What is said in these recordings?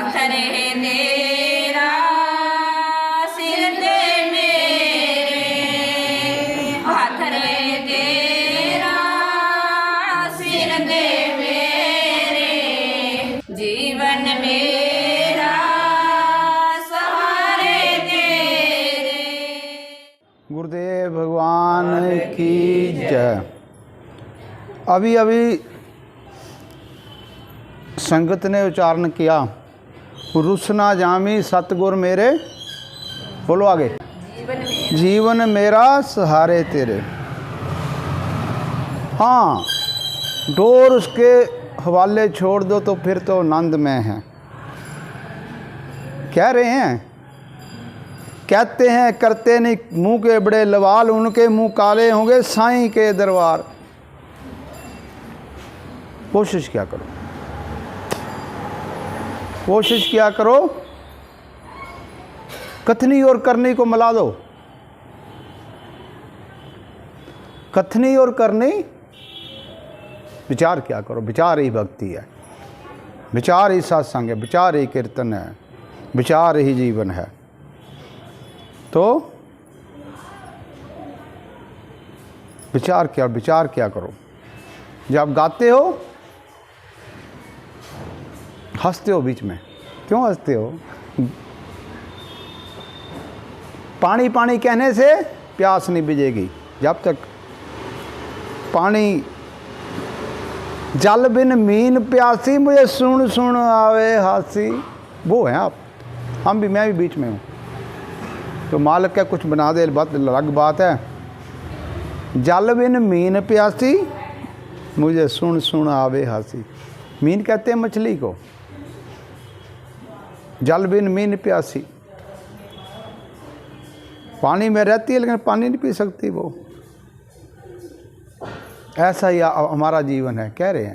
पाथरे तेरा सिर दे मेरे, पाथरे तेरा सिर दे मेरे, जीवन मेरा सहारे तेरे। गुरुदेव भगवान की जय। अभी अभी संगत ने उच्चारण किया, रुसना जामी सतगुर मेरे, बोलो आगे, जीवन मेरा सहारे तेरे। हाँ, डोर उसके हवाले छोड़ दो तो फिर तो आनंद में है। कह रहे हैं, कहते हैं करते नहीं, मुंह के बड़े लवाल, उनके मुंह काले होंगे साईं के दरबार। कोशिश क्या करो, कोशिश क्या करो, कथनी और करनी को मिला दो। कथनी और करनी, विचार क्या करो, विचार ही भक्ति है, विचार ही सत्संग है, विचार ही कीर्तन है, विचार ही जीवन है। तो विचार क्या करो। जब गाते हो हंसते हो बीच में, क्यों हंसते हो? पानी पानी कहने से प्यास नहीं बुझेगी। जब तक पानी, जल बिन मीन प्यासी, मुझे सुन सुन आवे हासी, वो हैं आप। हम भी, मैं भी बीच में हूँ। तो मालिक क्या कुछ बना दे, बात अलग बात है। जल बिन मीन प्यासी, मुझे सुन सुन आवे हासी। मीन कहते हैं मछली को, जल बिन मीन प्यासी। पानी में रहती है लेकिन पानी नहीं पी सकती वो। ऐसा ही हमारा जीवन है। कह रहे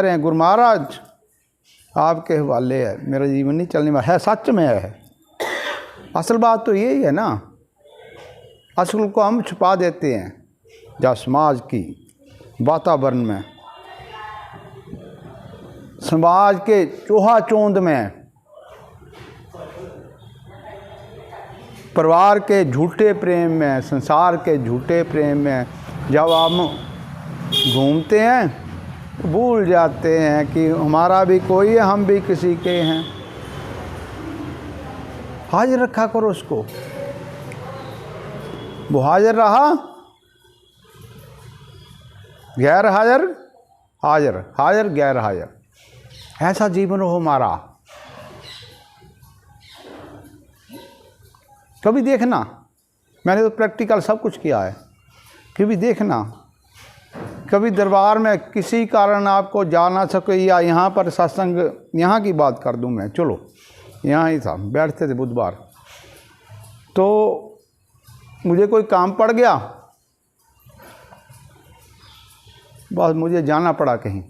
हैं गुरु महाराज आपके हवाले है, मेरा जीवन नहीं चलने वाला है। सच में है। असल बात तो यही है ना, असल को हम छुपा देते हैं। जब समाज की वातावरण में, समाज के चूहा चौंध में, परिवार के झूठे प्रेम में, संसार के झूठे प्रेम में जब हम घूमते हैं तो भूल जाते हैं कि हमारा भी कोई है, हम भी किसी के हैं। हाजिर रखा करो उसको। वो हाजिर रहा, गैर हाजिर हाजिर, हाजिर गैर हाजिर, ऐसा जीवन हो हमारा। कभी देखना, मैंने तो प्रैक्टिकल सब कुछ किया है। कभी देखना, कभी दरबार में किसी कारण आपको जा ना सके, या यहाँ पर सत्संग, यहाँ की बात कर दूँ मैं, चलो यहाँ ही था, बैठते थे बुधवार, तो मुझे कोई काम पड़ गया, बस मुझे जाना पड़ा कहीं।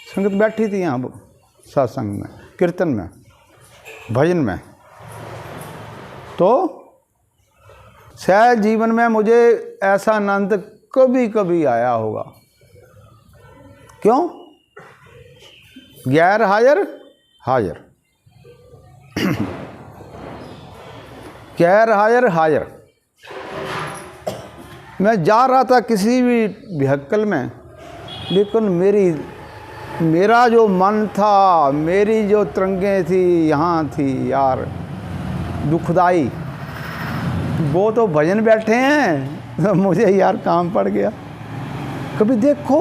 संगत बैठी थी यहाँ सत्संग में, कीर्तन में, भजन में। तो शायद जीवन में मुझे ऐसा आनंद कभी कभी आया होगा। क्यों? गैर हाजिर हाजिर, गैर हाजिर हाजिर। मैं जा रहा था किसी भी व्हीकल में, लेकिन मेरा जो मन था, मेरी जो तरंगें थी यहाँ थी यार, दुखदाई। वो तो भजन बैठे हैं, तो मुझे यार काम पड़ गया। कभी देखो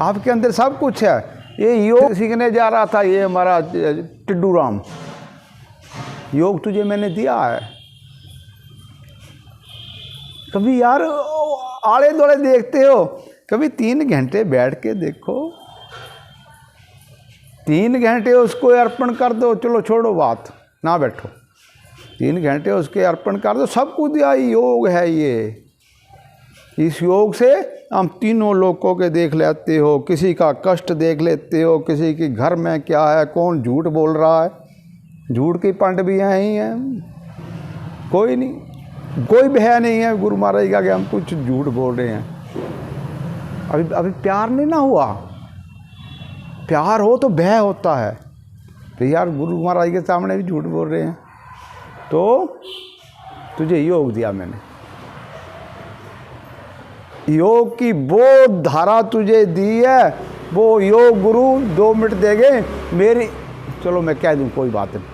आपके अंदर सब कुछ है। ये योग सीखने जा रहा था, ये हमारा टिड्डू राम, योग तुझे मैंने दिया है। कभी यार आड़े दौड़े देखते हो, कभी 3 घंटे बैठ के देखो, 3 घंटे उसको अर्पण कर दो। चलो छोड़ो बात, ना बैठो, 3 घंटे उसके अर्पण कर दो। सब कुछ दिया योग है ये। इस योग से हम तीनों लोगों के देख लेते हो, किसी का कष्ट देख लेते हो, किसी के घर में क्या है, कौन झूठ बोल रहा है, झूठ की पंड भी यहाँ ही है। कोई नहीं, कोई भय नहीं है गुरु महाराज का कि हम कुछ झूठ बोल रहे हैं। अभी प्यार नहीं ना हुआ, प्यार हो तो भय होता है। तो यार गुरु महाराज के सामने भी झूठ बोल रहे हैं। तो तुझे योग दिया मैंने, योग की वो धारा तुझे दी है, वो योग गुरु 2 मिनट देंगे मेरी। चलो मैं कह दूं कोई बात नहीं,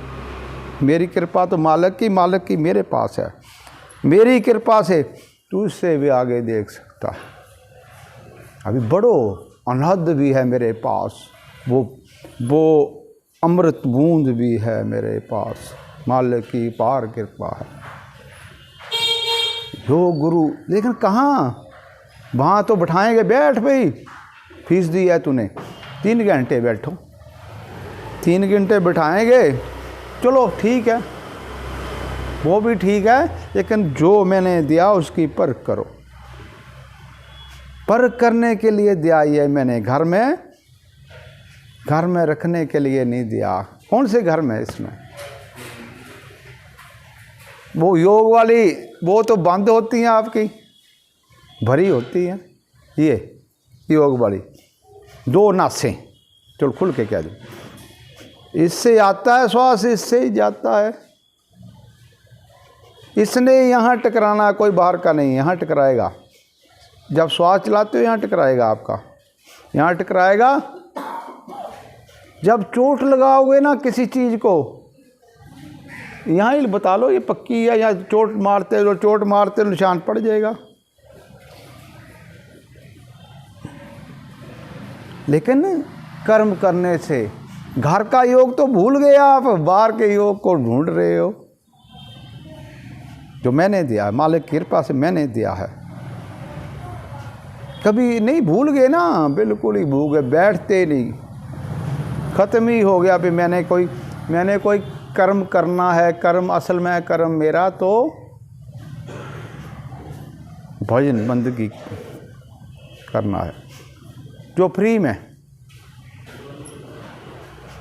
मेरी कृपा तो मालिक की मेरे पास है। मेरी कृपा से तू इससे भी आगे देख सकता है। अभी बड़ो अनहद भी है मेरे पास, वो अमृत बूंद भी है मेरे पास, मालिक की पार कृपा है। योग गुरु, लेकिन कहाँ, वहाँ तो बैठाएंगे, बैठ भाई, फीस दी है तूने, 3 घंटे बैठो, 3 घंटे बैठाएंगे, चलो ठीक है, वो भी ठीक है, लेकिन जो मैंने दिया उसकी परख करो। परख करने के लिए दिया ये मैंने, घर में रखने के लिए नहीं दिया। कौन से घर में, इसमें वो योग वाली, वो तो बंद होती हैं आपकी, भरी होती हैं। ये योग वाली 2 नासें, चलो खुल के कह दूँ, इससे आता है श्वास, इससे ही जाता है। इसने यहाँ टकराना, कोई बाहर का नहीं, यहाँ टकराएगा। जब श्वास चलाते हो यहाँ टकराएगा, आपका यहाँ टकराएगा। जब चोट लगाओगे ना किसी चीज़ को, यहाँ ही बता लो ये पक्की है, यहाँ चोट मारते निशान पड़ जाएगा। लेकिन कर्म करने से, घर का योग तो भूल गए आप, बाहर के योग को ढूंढ रहे हो, जो मैंने दिया है, मालिक की कृपा से मैंने दिया है। कभी नहीं भूल गए ना, बिल्कुल ही भूल गए, बैठते नहीं, ख़त्म ही हो गया। फिर मैंने कोई कर्म करना है, कर्म असल में कर्म मेरा तो भजन बंदगी करना है, जो फ्री में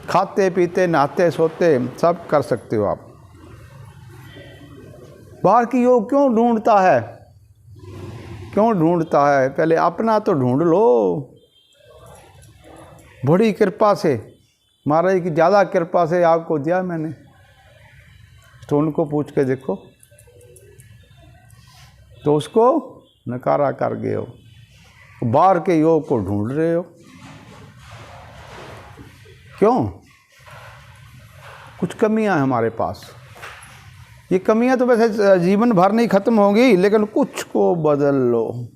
खाते पीते नहाते सोते सब कर सकते हो आप। बाहर की योग क्यों ढूंढता है, पहले अपना तो ढूंढ लो। बड़ी कृपा से, महाराज की ज़्यादा कृपा से आपको दिया मैंने, तो उनको पूछ के देखो, तो उसको नकारा कर गए हो, बाहर के योग को ढूंढ रहे हो। क्यों? कुछ कमियां हैं हमारे पास। ये कमियां तो वैसे जीवन भर नहीं खत्म होंगी, लेकिन कुछ को बदल लो,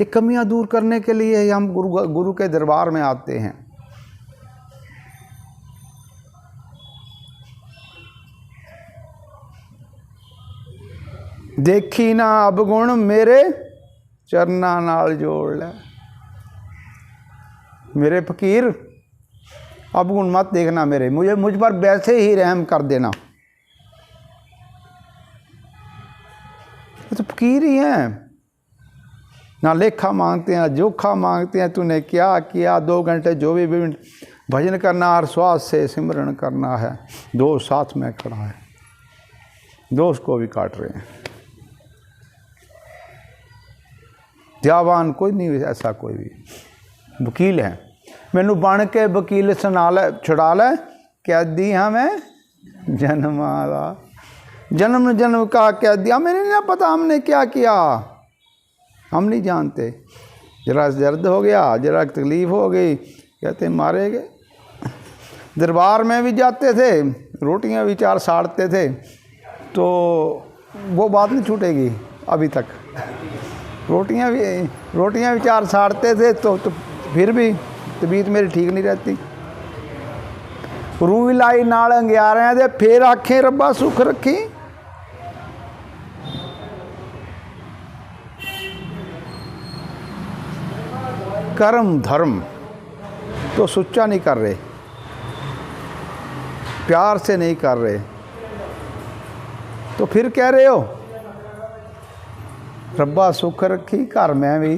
ये कमियां दूर करने के लिए हम गुरु के दरबार में आते हैं। देखी ना अब गुण मेरे चरना नाल जोड़ ले। मेरे फकीर अब गुण मत देखना मेरे, मुझ पर वैसे ही रहम कर देना। ये तो फकीर ही हैं, ना लेखा मांगते हैं, जोखा मांगते हैं। तूने क्या किया, 2 घंटे जो भी मिनट भजन करना और श्वास से सिमरन करना है, 2 साथ में खड़ा है, 2 को भी काट रहे हैं। दयावान कोई नहीं ऐसा, कोई भी वकील है। मैनू बन के वकील सुना ले, छुड़ा ले, कैदी हाँ मैं जन्म आला, जन्म का कैदी। हमें नहीं पता हमने क्या किया, हम नहीं जानते। जरा दर्द हो गया, जरा तकलीफ़ हो गई, कहते मारे गए। दरबार में भी जाते थे, रोटियां भी 4 साड़ते थे, तो वो बात नहीं छूटेगी अभी तक। रोटियां भी 4 साड़ते थे, तो फिर भी तबीयत मेरी ठीक नहीं रहती। रूह लाई नाल अंगियारियां दे, फिर आखें रब्बा सुख रखी। कर्म धर्म तो सुच्चा नहीं कर रहे, प्यार से नहीं कर रहे, तो फिर कह रहे हो रब्बा सुख रखी। घर में भी,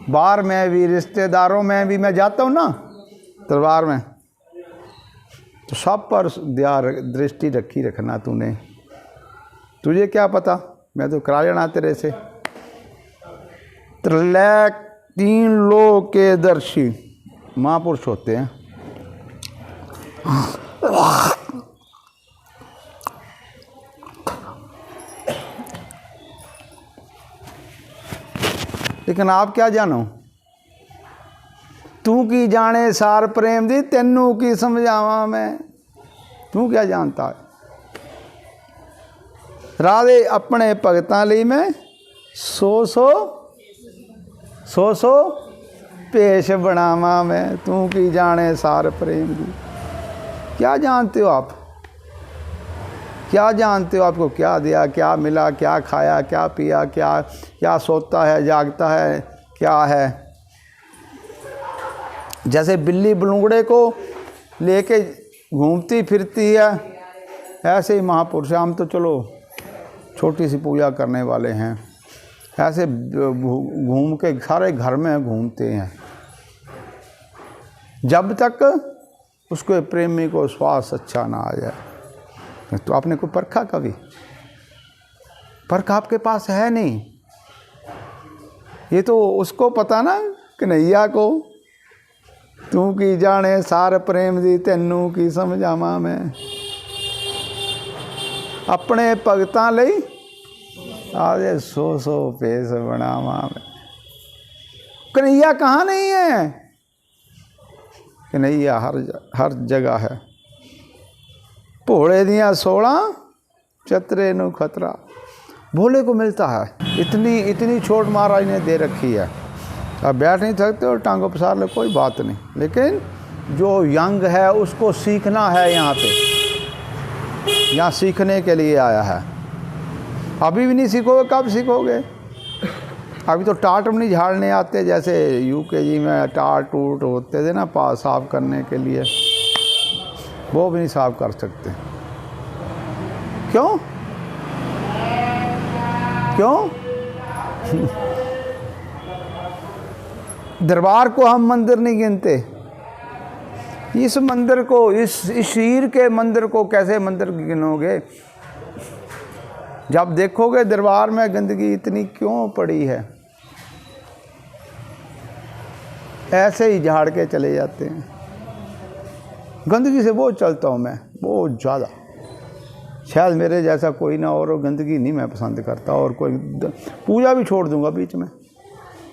बाहर में भी, रिश्तेदारों में भी मैं जाता हूँ ना दरबार में, तो सब पर दया दृष्टि रखना तूने। तुझे क्या पता, मैं तो करा लेना तेरे से। त्रिलैक 3 लोक के दर्शी महापुरुष होते हैं। लेकिन आप क्या जानो, तू की जाने सार प्रेम दी तेनू की समझावा मैं, तू क्या जानता है। राधे अपने भगतां लई मैं सौ सौ पेश बनावा मैं, तू की जाने सार प्रेम दी। क्या जानते हो आप, क्या जानते हो, आपको क्या दिया, क्या मिला, क्या खाया, क्या पिया, क्या सोता है, जागता है, क्या है। जैसे बिल्ली बलूंगड़े को लेके घूमती फिरती है, ऐसे ही महापुरुष, हम तो चलो छोटी सी पूजा करने वाले हैं, ऐसे घूम के सारे घर में घूमते हैं जब तक उसको प्रेमी को श्वास अच्छा ना आ जाए। तो आपने कोई परखा कभी? परख आपके पास है नहीं। ये तो उसको पता ना कन्हैया को, तू की जाने सार प्रेम दी तेनू की समझावा मैं, अपने भगतां लई आजे सौ पेश बनावा मैं। कन्हैया कहाँ नहीं है? कन्हैया हर जगह है। भोले दियाँ 16 चतरे नू खतरा, भोले को मिलता है। इतनी छोट महाराज ने दे रखी है। अब बैठ नहीं सकते और टांगों पसार ले, कोई बात नहीं, लेकिन जो यंग है उसको सीखना है। यहाँ सीखने के लिए आया है। अभी भी नहीं सीखोगे, कब सीखोगे? अभी तो टाट नहीं झाड़ने आते, जैसे यूकेजी में टाट टूट होते थे ना साफ करने के लिए, वो भी नहीं साफ कर सकते। क्यों? दरबार को हम मंदिर नहीं गिनते। इस मंदिर को, इस शीर के मंदिर को कैसे मंदिर गिनोगे? जब देखोगे दरबार में गंदगी इतनी क्यों पड़ी है, ऐसे ही झाड़ के चले जाते हैं। गंदगी से बहुत चलता हूँ मैं, बहुत ज़्यादा। शायद मेरे जैसा कोई ना, और गंदगी नहीं मैं पसंद करता। और कोई पूजा भी छोड़ दूंगा बीच में,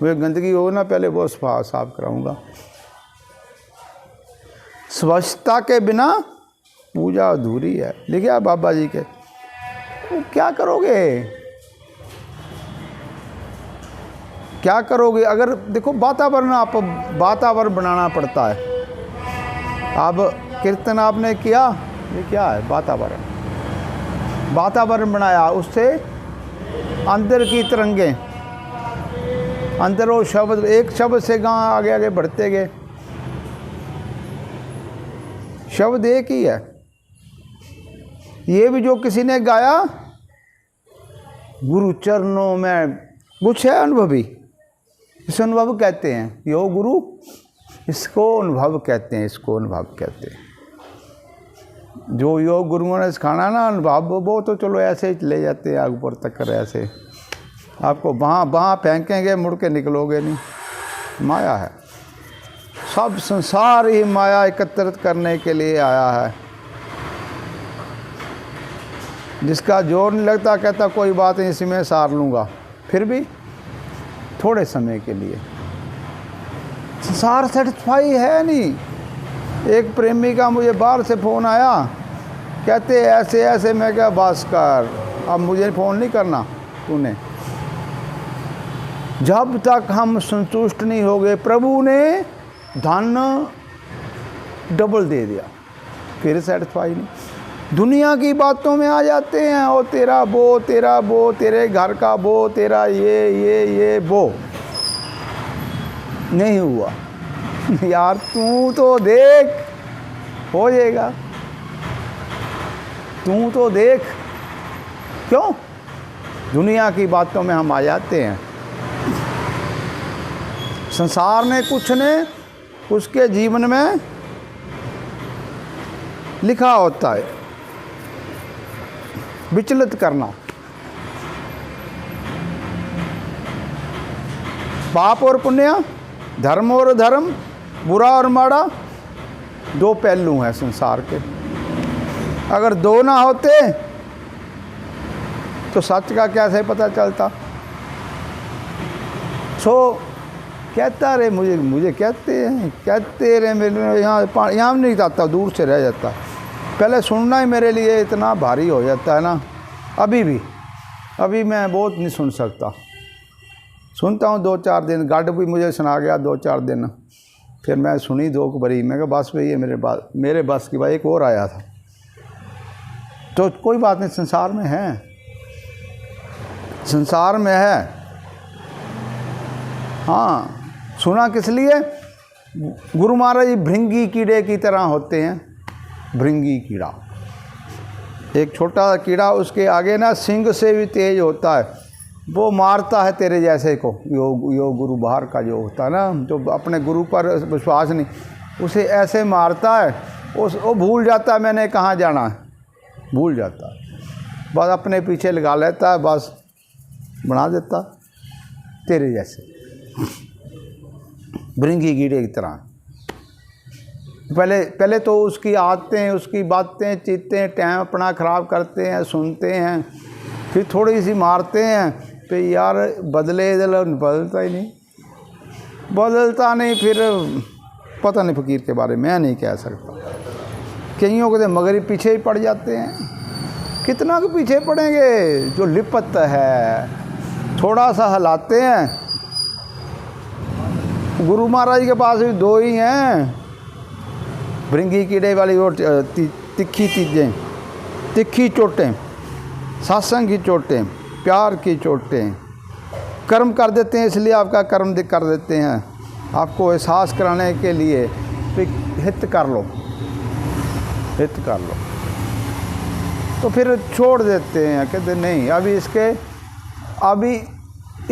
वे गंदगी हो ना, पहले वो साफ कराऊंगा। स्वच्छता के बिना पूजा अधूरी है। लिखे आप बाबा जी के, तो क्या करोगे? क्या करोगे? अगर देखो वातावरण, आप वातावरण बनाना पड़ता है। अब कीर्तन आपने किया, ये क्या है? वातावरण बनाया, उससे अंदर की तरंगे, अंदर वो शब्द, एक शब्द से गाँव आगे आगे बढ़ते गए। शब्द एक ही है। ये भी जो किसी ने गाया, गुरु चरणों में कुछ है अनुभवी, इसे अनुभव कहते हैं। यो गुरु, इसको अनुभव कहते हैं, इसको अनुभव कहते हैं। जो योग गुरुओं ने सिखाना ना अनुभव, वो तो चलो ऐसे ही ले जाते हैं आग ऊपर तक कर, ऐसे आपको वहाँ फेंकेंगे, मुड़ के निकलोगे नहीं। माया है, सब संसार ही माया एकत्रित करने के लिए आया है। जिसका जोर नहीं लगता कहता कोई बात नहीं, इसी में सार लूँगा, फिर भी थोड़े समय के लिए। संसार सेटिस्फाई है नहीं। एक प्रेमी का मुझे बाहर से फ़ोन आया, कहते ऐसे ऐसे। मैं क्या, बस कर, अब मुझे फ़ोन नहीं करना तूने। जब तक हम संतुष्ट नहीं हो गए, प्रभु ने धन डबल दे दिया, फिर सेटिस्फाई नहीं। दुनिया की बातों में आ जाते हैं, ओ तेरा वो, तेरा वो, तेरे घर का वो, तेरा ये वो। नहीं हुआ यार, तू तो देख, हो जाएगा। तू तो देख। क्यों? दुनिया की बातों में हम आ जाते हैं। संसार ने कुछ ने उसके जीवन में लिखा होता है, विचलित करना। पाप और पुण्य, धर्म और धर्म, बुरा और माड़ा, दो पहलू हैं संसार के। अगर दो ना होते तो सच का कैसे पता चलता। सो कहता रहे, मुझे कहते रहे, मेरे यहाँ नहीं आता, दूर से रह जाता। पहले सुनना ही मेरे लिए इतना भारी हो जाता है ना। अभी मैं बहुत नहीं सुन सकता। सुनता हूँ 2-4 दिन, गढ़ भी मुझे सुना गया 2-4 दिन, फिर मैं सुनी 2 बरी। मैं कहा बस भाई ये मेरे बस की। भाई एक और आया था, तो कोई बात नहीं, संसार में है। हाँ, सुना किस लिए? गुरु महाराज जी भृंगी कीड़े की तरह होते हैं। भृंगी कीड़ा, एक छोटा कीड़ा, उसके आगे ना सिंह से भी तेज होता है। वो मारता है तेरे जैसे को। योग गुरु बाहर का जो होता है ना, जो अपने गुरु पर विश्वास नहीं, उसे ऐसे मारता है, वो भूल जाता है मैंने कहाँ जाना है, भूल जाता है। बस अपने पीछे लगा लेता है, बस बना देता तेरे जैसे भृंगी कीड़े की तरह। पहले तो उसकी आदतें, उसकी बातें, चीतें, टाइम अपना ख़राब करते हैं, सुनते हैं, फिर थोड़ी सी मारते हैं, फिर यार बदलता ही नहीं, फिर पता नहीं फ़कीर के बारे में मैं नहीं कह सकता। कईयों को तो मगर पीछे ही पड़ जाते हैं। कितना के पीछे पड़ेंगे? जो लिपत है, थोड़ा सा हिलाते हैं। गुरु महाराज के पास भी 2 ही हैं, भृंगी कीड़े वाली और तिखी चीज़ें, तिखी चोटें, सत्संग की चोटें, प्यार की चोटें। कर्म कर देते हैं, इसलिए आपका कर्म कर देते हैं, आपको एहसास कराने के लिए हित कर लो, तो फिर छोड़ देते हैं। कहते नहीं, अभी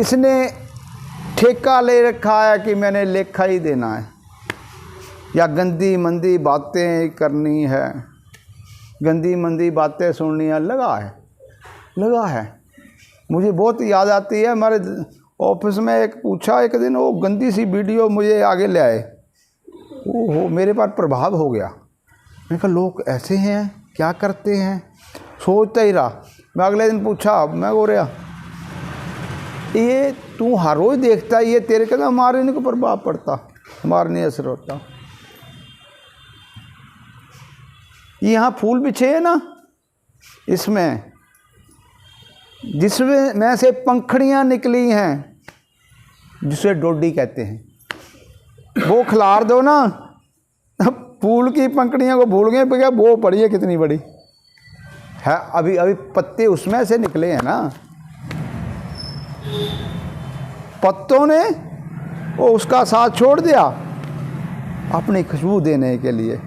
इसने ठेका ले रखा है कि मैंने लेखा ही देना है, या गंदी मंदी बातें करनी है, गंदी मंदी बातें सुननी है। लगा है। मुझे बहुत याद आती है, हमारे ऑफिस में एक पूछा एक दिन, वो गंदी सी वीडियो मुझे आगे ले आए। ओहो, मेरे पर प्रभाव हो गया। मैंने कहा लोग ऐसे हैं, क्या करते हैं, सोचता ही रहा। मैं अगले दिन पूछा, मैं बोल रहा ये तू हर रोज़ देखता है, ये तेरे कहना हमारे नहीं को प्रभाव पड़ता, हमारे नहीं असर होता। यहाँ फूल बिछे हैं ना, इसमें जिसमें से पंखड़ियाँ निकली हैं, जिसे डोडी कहते हैं, वो खिलार दो ना, फूल की पंखड़ियाँ को भूल गए। क्या वो पड़ी है, कितनी बड़ी है, अभी पत्ते उसमें से निकले हैं ना। पत्तों ने वो उसका साथ छोड़ दिया अपनी खुशबू देने के लिए।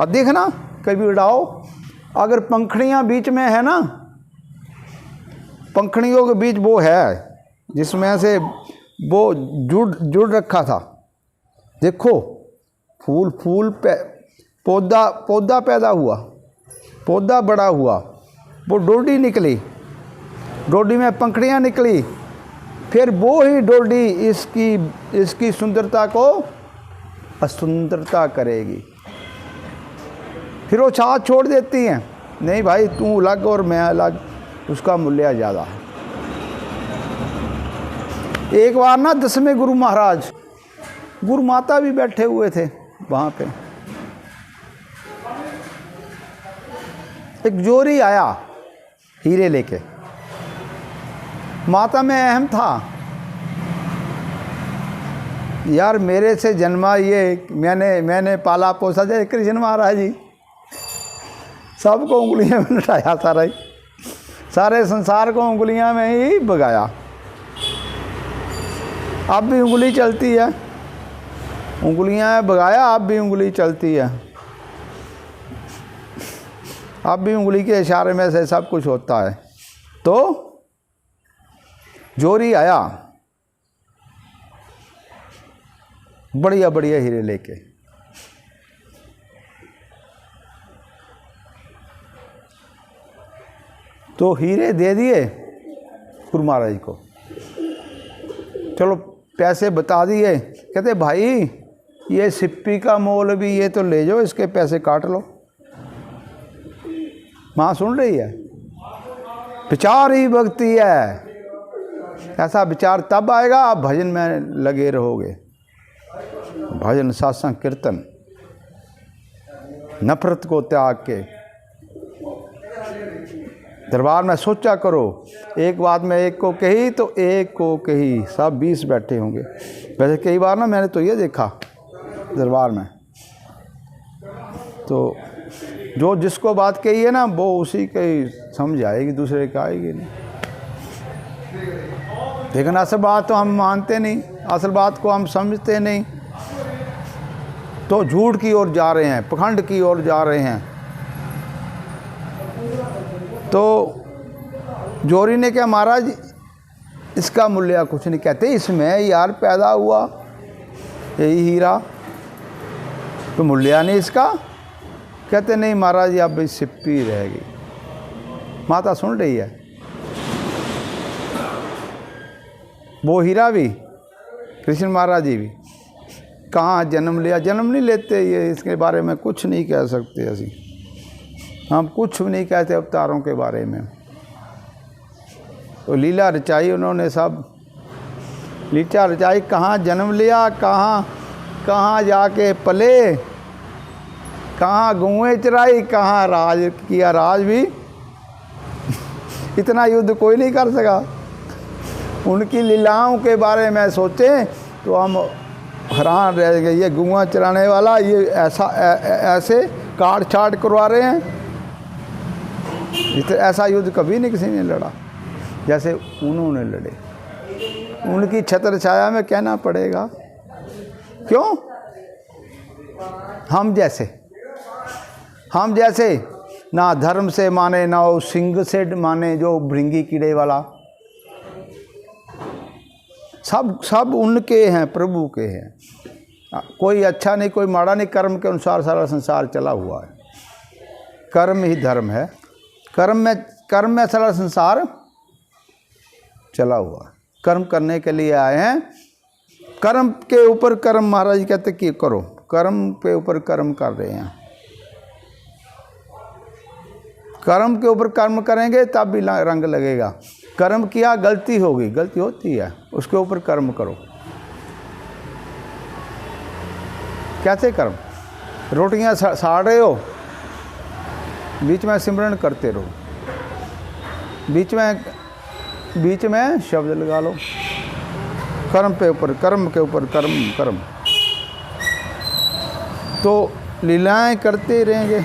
अब देखना कभी उड़ाओ, अगर पंखड़ियाँ बीच में है ना, पंखड़ियों के बीच वो है जिसमें से वो जुड़ रखा था, देखो फूल पे पौधा पैदा हुआ, पौधा बड़ा हुआ, वो डोडी निकली, डोडी में पंखड़ियाँ निकली, फिर वो ही डोडी इसकी सुंदरता को असुंदरता करेगी। फिर वो साथ छोड़ देती हैं, नहीं भाई तू अलग और मैं अलग, उसका मूल्य ज़्यादा है। एक बार ना 10वें गुरु महाराज, गुरु माता भी बैठे हुए थे वहाँ पे, एक जोरी आया हीरे लेके, माता में अहम था, यार मेरे से जन्मा ये, मैंने पाला पोसा जय कृष्ण महाराज जी, सबको उंगलियां में लटाया, सारे संसार को उंगलियां में ही भगाया। अब भी उंगली चलती है, उंगलियां भगाया, अब भी उंगली चलती है, अब भी उंगली के इशारे में से सब कुछ होता है। तो जोरी आया बढ़िया बढ़िया हीरे लेके, तो हीरे दे दिए गुरु महाराज को, चलो पैसे बता दिए, कहते भाई ये सिप्पी का मोल भी, ये तो ले जाओ, इसके पैसे काट लो। माँ सुन रही है, विचार ही भक्ति है। ऐसा विचार तब आएगा आप भजन में लगे रहोगे, भजन सत्संग कीर्तन, नफरत को त्याग के दरबार में सोचा करो। एक बात में एक को कही तो एक को कही, सब 20 बैठे होंगे। वैसे कई बार ना मैंने तो ये देखा दरबार में, तो जो जिसको बात कही है ना वो उसी के ही समझ आएगी, दूसरे का आएगी नहीं। लेकिन असल बात तो हम मानते नहीं, असल बात को हम समझते नहीं, तो झूठ की ओर जा रहे हैं, पखंड की ओर जा रहे हैं। तो जोरी ने क्या, महाराज इसका मूल्य कुछ नहीं, कहते इसमें यार पैदा हुआ यही हीरा, तो मूल्य नहीं इसका। कहते नहीं महाराज अब भाई सिप्पी रहेगी। माता सुन रही है, वो हीरा भी, कृष्ण महाराज जी भी कहाँ जन्म लिया, जन्म नहीं लेते, ये इसके बारे में कुछ नहीं कह सकते असी, हम कुछ भी नहीं कहते अवतारों के बारे में। तो लीला रचाई उन्होंने, सब लीला रचाई, कहाँ जन्म लिया, कहाँ जाके पले, कहाँ गुएं चराई, कहाँ राज किया, राज भी इतना युद्ध कोई नहीं कर सका। उनकी लीलाओं के बारे में सोचें तो हम हैरान रह गए, ये गुआ चराने वाला ये ऐसे काट छाट करवा रहे हैं, ऐसा युद्ध कभी नहीं किसी ने लड़ा जैसे उन्होंने लड़े। उनकी छत्र छाया में कहना पड़ेगा, क्यों? हम जैसे ना धर्म से माने, ना वो सिंह से माने जो भृंगी कीड़े वाला, सब उनके हैं, प्रभु के हैं। कोई अच्छा नहीं, कोई माड़ा नहीं, कर्म के अनुसार सारा संसार चला हुआ है। कर्म ही धर्म है, कर्म में सारा संसार चला हुआ है। कर्म करने के लिए आए हैं, कर्म के ऊपर कर्म, महाराज कहते कि करो, कर्म के ऊपर कर्म कर रहे हैं। कर्म के ऊपर कर्म करेंगे तब भी रंग लगेगा। कर्म किया, गलती होगी, गलती होती है, उसके ऊपर कर्म करो। कैसे कर्म? रोटियां साड़ रहे हो, बीच में सिमरन करते रहो, बीच में शब्द लगा लो, कर्म के ऊपर कर्म, तो लीलाएं करते रहेंगे।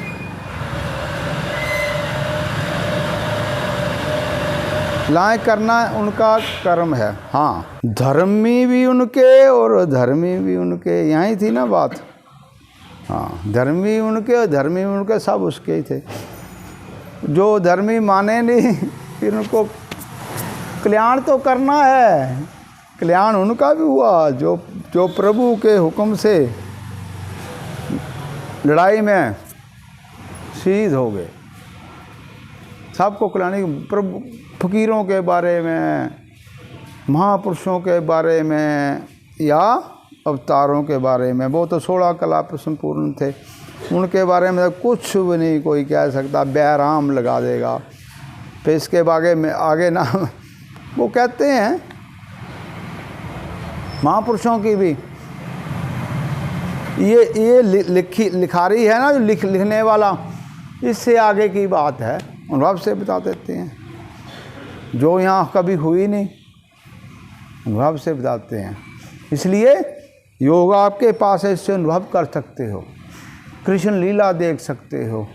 लाएं करना उनका कर्म है। हाँ, धर्मी भी उनके और अधर्मी भी उनके, यहीं थी ना बात। हाँ, धर्मी उनके और धर्मी उनके, सब उसके ही थे। जो धर्मी माने नहीं, फिर उनको कल्याण तो करना है, कल्याण उनका भी हुआ जो प्रभु के हुक्म से लड़ाई में शहीद हो गए। सबको कल्याण, प्रभु फकीरों के बारे में, महापुरुषों के बारे में या अवतारों के बारे में, वो तो 16 कला संपूर्ण थे, उनके बारे में कुछ भी नहीं कोई कह सकता, बैराम लगा देगा। फिर इसके बागे में आगे ना वो कहते हैं महापुरुषों की भी ये लिखारी है ना, जो लिखने वाला, इससे आगे की बात है, अनुभव से बता देते हैं, जो यहाँ कभी हुई नहीं, अनुभव से बताते हैं। इसलिए योग आपके पास है, इससे अनुभव कर सकते हो, कृष्ण लीला देख सकते हो।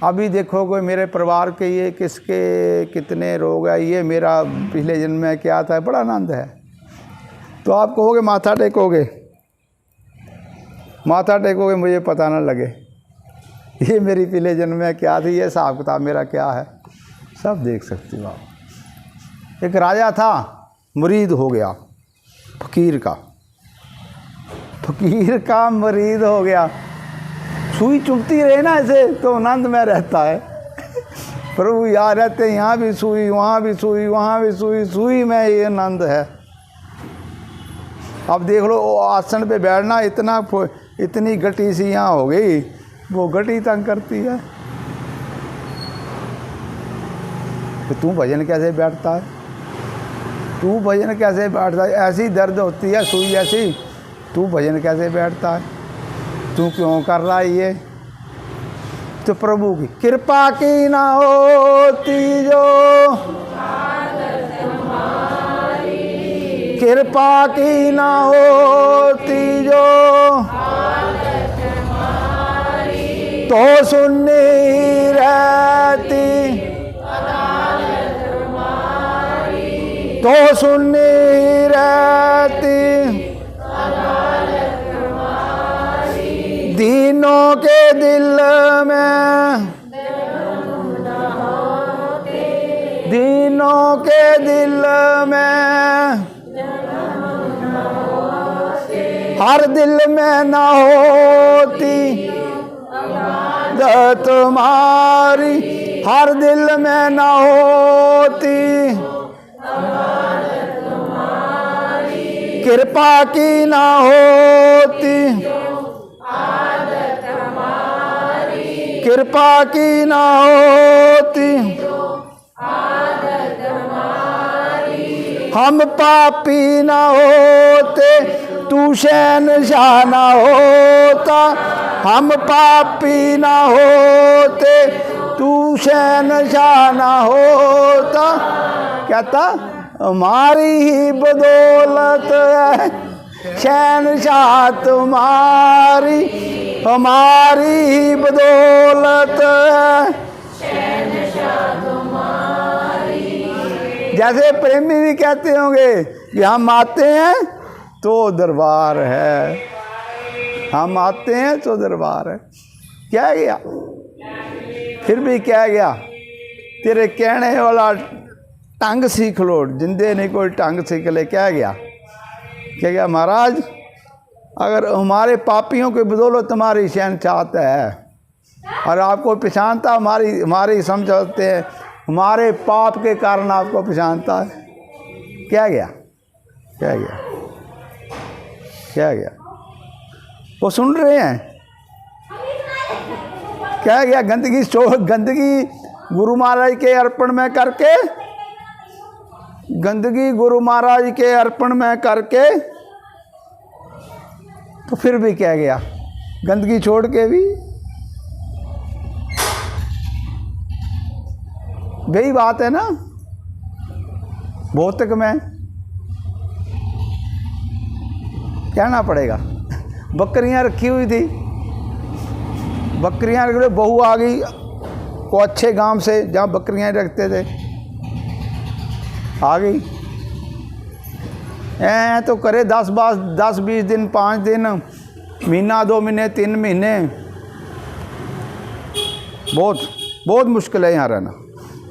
अभी देखोगे मेरे परिवार के ये किसके कितने रोग है, ये मेरा पिछले जन्म में क्या था, बड़ा आनंद है। तो आप कहोगे माथा टेकोगे, मुझे पता ना लगे ये मेरी पिछले जन्म में क्या थी, ये हिसाब किताब मेरा क्या है, सब देख सकते हो आप। एक राजा था, मुरीद हो गया, फकीर का मुरीद हो गया। सुई चुभती रहे ना ऐसे तो आनंद में रहता है। प्रभु यहाँ रहते, यहाँ भी सुई, वहाँ भी सुई, वहाँ भी सुई, सुई में ये आनंद है। अब देख लो वो आसन पे बैठना इतनी गटी सी यहाँ हो गई, वो गटी तंग करती है। तो तू भजन कैसे बैठता है? तू भजन कैसे बैठता है? ऐसी दर्द होती है सुई ऐसी, तू भजन कैसे बैठता है? तू क्यों कर रहा है ये? तो प्रभु की कृपा की ना होती जो, कृपा की ना होती जो, तो सुननी रहती, तो सुननी रहती, दीनों के दिल में, दीनों के दिल में, हर दिल में न होती तुम्हारी, हर दिल में न होती, कृपा की न होती, कृपा की न होती, हम पापी न होते, तू शहंशाह न होता, हम पापी न होते, तू शहंशाह न होता। कहता हमारी ही बदौलत है शहंशाह तुम्हारी, हमारी ही बदौलत है। जैसे प्रेमी भी कहते होंगे कि हम आते हैं तो दरबार है, हम आते हैं तो दरबार है। क्या गया? फिर भी क्या गया? तेरे कहने वाला टंग सीख लो, जिंदे नहीं कोई टंग सीख ले। क्या गया? क्या गया महाराज? अगर हमारे पापियों की बदौलत तुम्हारी शहंशाहत है और आपको पहचानता, हमारी समझते हैं, हमारे पाप के कारण आपको पहचानता है। क्या गया? क्या गया? क्या गया? वो सुन रहे हैं? क्या गया? गंदगी गुरु महाराज के अर्पण में करके, गंदगी गुरु महाराज के अर्पण में करके, तो फिर भी क्या गया? गंदगी छोड़ के भी वही बात है ना। भौतिक में कहना पड़ेगा। बकरियां रखी हुई थी, बकरियां रख, बहू आ गई को अच्छे गांव से जहाँ बकरियां रखते थे, आ गई। तो करे 10-20 दिन, 5 दिन, महीना, 2 महीने, 3 महीने। बहुत मुश्किल है यहाँ रहना,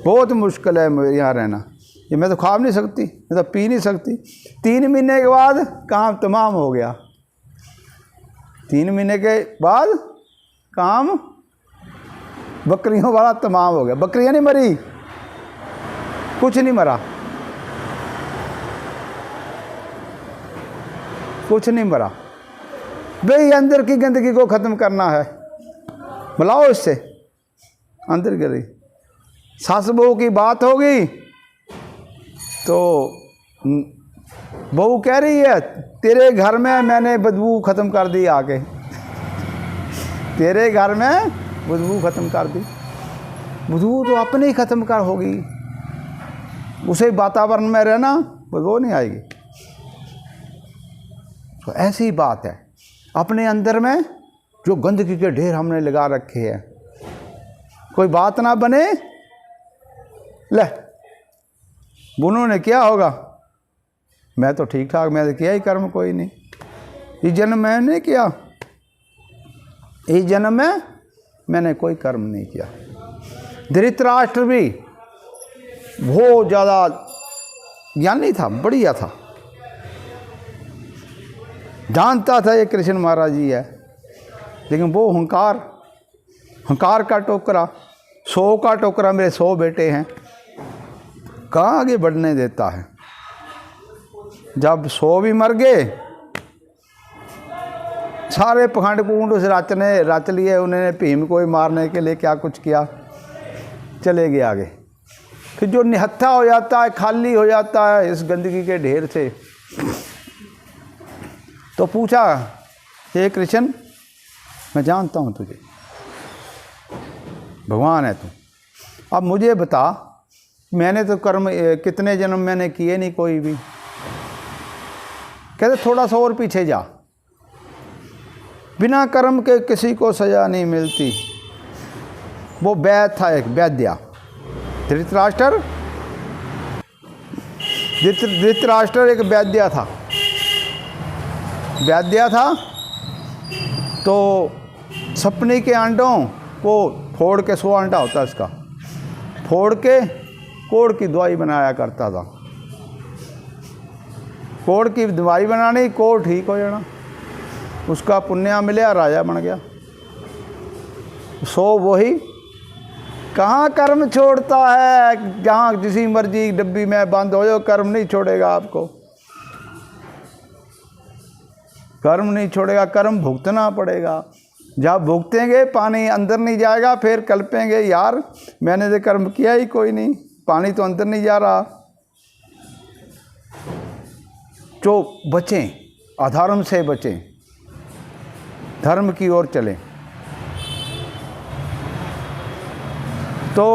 बहुत मुश्किल है यहाँ रहना। ये मैं तो खा नहीं सकती, मैं तो पी नहीं सकती। 3 महीने के बाद काम तमाम हो गया। 3 महीने के बाद काम बकरियों वाला तमाम हो गया। बकरियां नहीं मरी, कुछ नहीं मरा, कुछ नहीं मरा। भाई अंदर की गंदगी को ख़त्म करना है, बुलाओ इससे अंदर करी। सास बहू की बात होगी तो बहू कह रही है तेरे घर में मैंने बदबू ख़त्म कर दी आके, तेरे घर में बदबू ख़त्म कर दी। बदबू तो अपने ही ख़त्म कर होगी, उसे वातावरण में रहना बदबू नहीं आएगी। तो ऐसी बात है, अपने अंदर में जो गंदगी के ढेर हमने लगा रखे हैं, कोई बात ना बने, ले उन्होंने क्या होगा, मैं तो ठीक ठाक, मैं तो किया ही कर्म कोई नहीं, इस जन्म में नहीं किया, इस जन्म में मैंने कोई कर्म नहीं किया। धृतराष्ट्र भी बहुत ज़्यादा ज्ञानी था, बढ़िया था, जानता था ये कृष्ण महाराज जी है, लेकिन वो हंकार का टोकरा, 100 का टोकरा, मेरे 100 बेटे हैं, कहाँ आगे बढ़ने देता है। जब 100 भी मर गए सारे पखंड पुखंड उस रच लिए उन्होंने, भीम को ही मारने के लिए क्या कुछ किया, चले गए आगे। फिर जो निहत्था हो जाता है, खाली हो जाता है इस गंदगी के ढेर से, तो पूछा, हे कृष्ण मैं जानता हूँ तुझे, भगवान है तू, अब मुझे बता, मैंने तो कर्म कितने जन्म मैंने किए नहीं कोई भी। कहते थोड़ा सा और पीछे जा, बिना कर्म के किसी को सजा नहीं मिलती। वो वैद्य था, एक वैद्या, धृतराष्ट्र एक वैद्या था, तो सपनी के अंडों को फोड़ के, 100 अंडा होता है इसका, फोड़ के कोढ़ की दवाई बनाया करता था। कोढ़ की दवाई बनानी, कोढ़ ठीक हो जाना, उसका पुण्य मिला, राजा बन गया। सो वही कहाँ कर्म छोड़ता है, जहाँ जिसी मर्जी डब्बी में बंद हो जाओ, कर्म नहीं छोड़ेगा आपको, कर्म नहीं छोड़ेगा, कर्म भुगतना पड़ेगा। जब भुगतेंगे पानी अंदर नहीं जाएगा, फिर कल्पेंगे यार मैंने तो कर्म किया ही कोई नहीं, पानी तो अंदर नहीं जा रहा। जो बचें, अधर्म से बचें, धर्म की ओर चलें। तो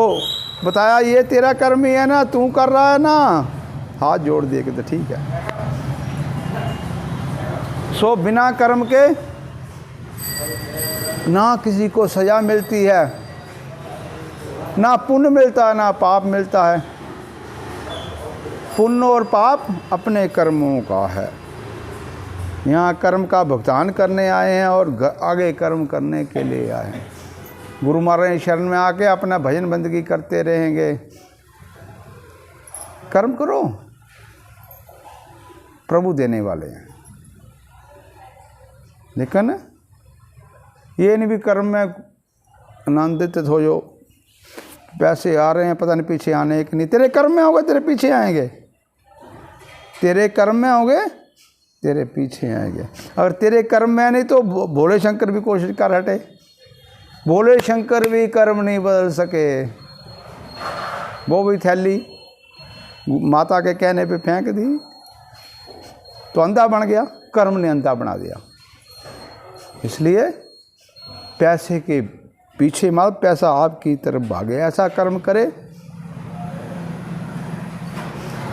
बताया ये तेरा कर्म ही है ना, तू कर रहा है ना, हाथ जोड़ दिए कि तो ठीक है। सो बिना कर्म के ना किसी को सजा मिलती है, ना पुण्य मिलता है ना पाप मिलता है। पुण्य और पाप अपने कर्मों का है। यहाँ कर्म का भुगतान करने आए हैं और आगे कर्म करने के लिए आए हैं। गुरु महाराज शरण में आके अपना भजन बंदगी करते रहेंगे। कर्म करो, प्रभु देने वाले हैं। लेकिन ये नहीं भी कर्म में आनंदित हो जो, पैसे आ रहे हैं पता नहीं पीछे आने कि नहीं। तेरे कर्म में होंगे तेरे पीछे आएंगे, तेरे कर्म में होंगे तेरे पीछे आएंगे। अगर तेरे कर्म में नहीं तो भोले शंकर भी कोशिश कर हटे, भोले शंकर भी कर्म नहीं बदल सके। वो भी थैली माता के कहने पे फेंक दी तो अंधा बन गया, कर्म ने अंधा बना दिया। इसलिए पैसे के पीछे मत, पैसा आपकी तरफ भागे, ऐसा कर्म करे।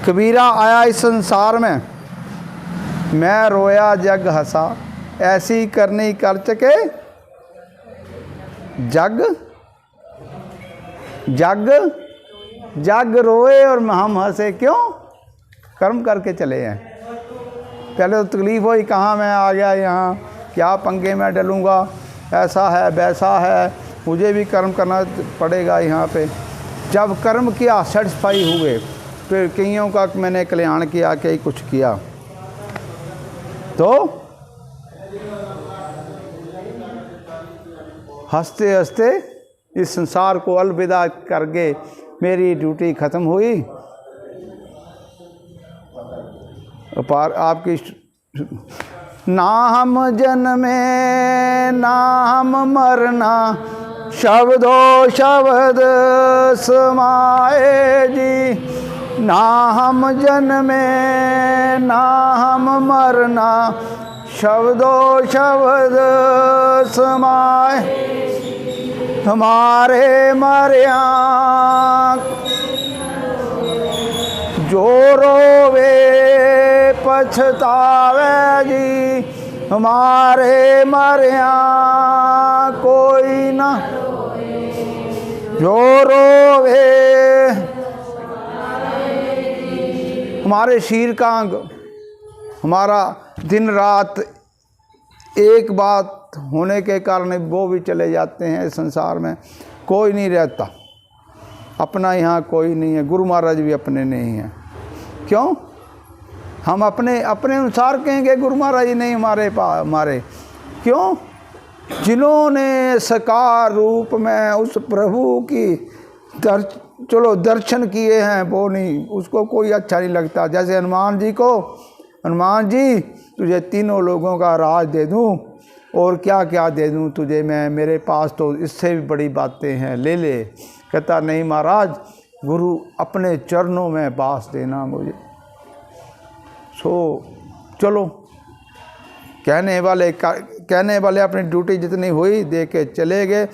कबीरा आया इस संसार में, मैं रोया जग हंसा, ऐसी करनी कर चके जग जग जग रोए और हम हंसे। क्यों? कर्म करके चले हैं। पहले तो तकलीफ हुई, कहाँ मैं आ गया यहाँ, क्या पंगे में डलूँगा, ऐसा है वैसा है, मुझे भी कर्म करना पड़ेगा यहाँ पे। जब कर्म किया, सेटिस्फाई हुए, फिर कईयों का मैंने कल्याण किया, कई कुछ किया, तो हंसते हंसते इस संसार को अलविदा करके मेरी ड्यूटी ख़त्म हुई। पार आपकी ना हम जन्मे ना हम मरना, शब्दो शब्द समाए जी। ना हम जन्मे ना हम मरना, शब्दो शब्द समाए। हमारे मरिया जो रोवे पछतावे जी, हमारे मरिया कोई ना जो रोवे। हमारे शरीर का अंग, हमारा दिन रात एक बात होने के कारण वो भी चले जाते हैं इस संसार में। कोई नहीं रहता अपना, यहाँ कोई नहीं है। गुरु महाराज भी अपने नहीं हैं। क्यों? हम अपने अनुसार कहेंगे गुरु महाराज नहीं हमारे। क्यों? जिन्होंने साकार रूप में उस प्रभु की दर्शन किए हैं, वो नहीं, उसको कोई अच्छा नहीं लगता। जैसे हनुमान जी को, हनुमान जी तुझे तीनों लोगों का राज दे दूँ, और क्या क्या दे दूँ तुझे मैं, मेरे पास तो इससे भी बड़ी बातें हैं, ले ले। कहता नहीं महाराज, गुरु अपने चरणों में बास देना मुझे। सो चलो, कहने वाले अपनी ड्यूटी जितनी हुई दे के चले गए।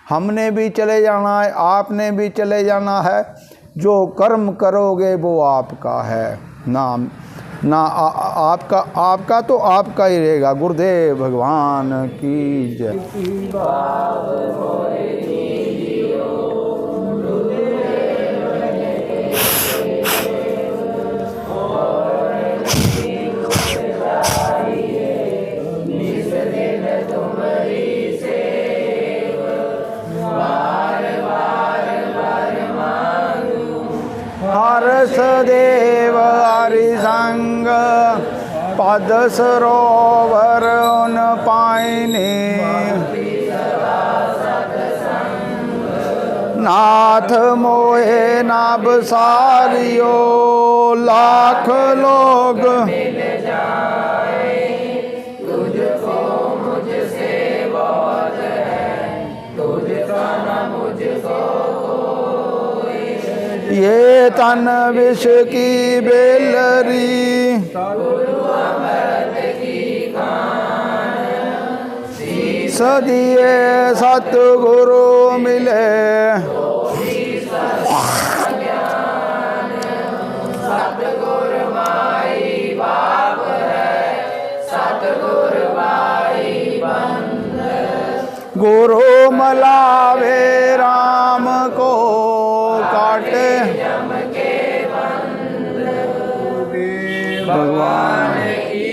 हमने भी चले जाना है, आपने भी चले जाना है। जो कर्म करोगे वो आपका है, आपका तो आपका ही रहेगा। गुरुदेव भगवान की जय। हर्ष देव हरिसंग पद सरोवर उन पाइने, नाथ मोहे नाभ सारियो लाख लोग। ये तन विष की बेलरी, सदिये सतगुरु मिले। गुरु मलावे राम को काटे भगवान की